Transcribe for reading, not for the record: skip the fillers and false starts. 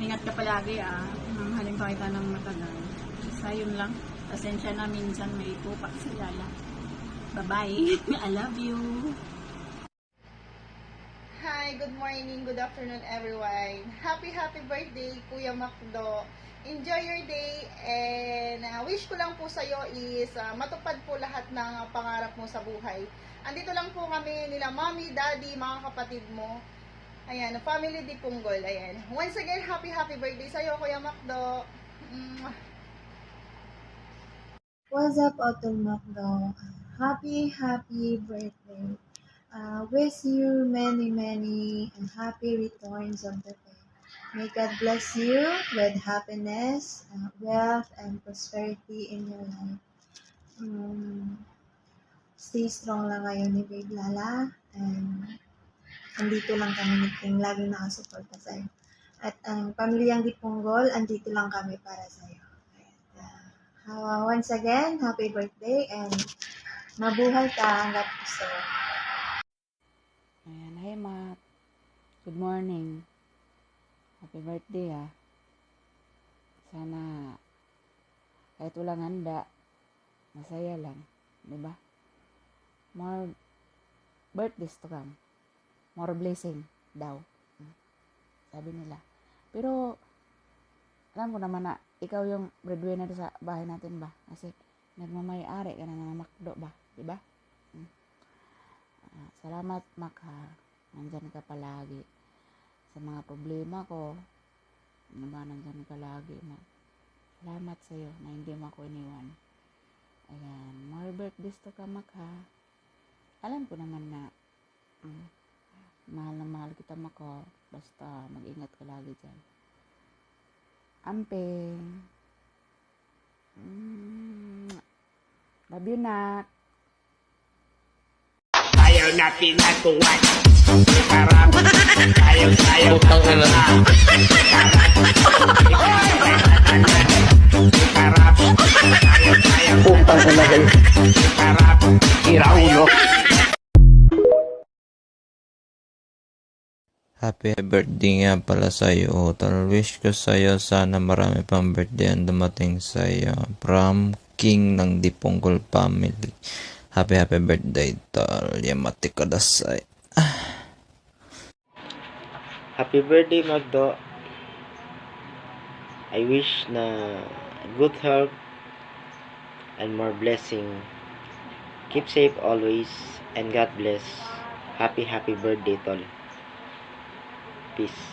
Ingat ka palagi Mahalin pa kita ng matagal. Basta yun lang. Pasensya na minsan may tupak si Lala. Bye-bye. I love you. Hi, good morning, good afternoon everyone. Happy birthday Kuya Macdo. Enjoy your day and wish ko lang po sa iyo is matupad po lahat ng pangarap mo sa buhay. Andito lang po kami nila Mommy, Daddy, mga kapatid mo. Ayan, family di Punggol. Ayan. Once again, happy birthday sa iyo Kuya Macdo. What's up, Otto Macdo? Happy birthday. Wish you many happy returns of the day. May God bless you with happiness, wealth, and prosperity in your life. Stay strong lang ngayon ni Babe Lala. And andito lang kami ni King, laging nakasuporta sa'yo. At ang pamilyang Dipunggol, andito lang kami para sa'yo. Once again, happy birthday and mabuhay ka hanggat gusto mo. Ayan, hi Mac. Good morning. Happy birthday Sana kahit walang handa, masaya lang, di ba? More birthdays to come. More blessing daw. Sabi nila. Pero alam ko naman na ikaw yung breadwinner sa bahay natin ba? Kasi nagmamay-ari ka na ng Macdo ba? Di ba? Salamat, Mac, nandyan ka palagi sa mga problema ko. Diba, nandyan ka lagi, Mac. Salamat sa'yo na hindi mo ako iniwan. Ayan, more birthdays to ka, Mac, Alam ko naman na mahal na mahal kita, Mac, basta mag-ingat ka lagi dyan. Amping. Love you, Nak. Ayaw na pinatuwan. Harap. Ayaw Putang ina. Harap. Putang ina kayo. Harap. Iraulo. Happy birthday nga pala sa'yo, Tol. Wish ko sa'yo sana marami pang birthday ang dumating sa'yo. From King ng Dipunggol family. Happy birthday, Tol. Yamate kadasay. Happy birthday, Magdo. I wish na good health and more blessing. Keep safe always and God bless. Happy birthday, Tol. Peace.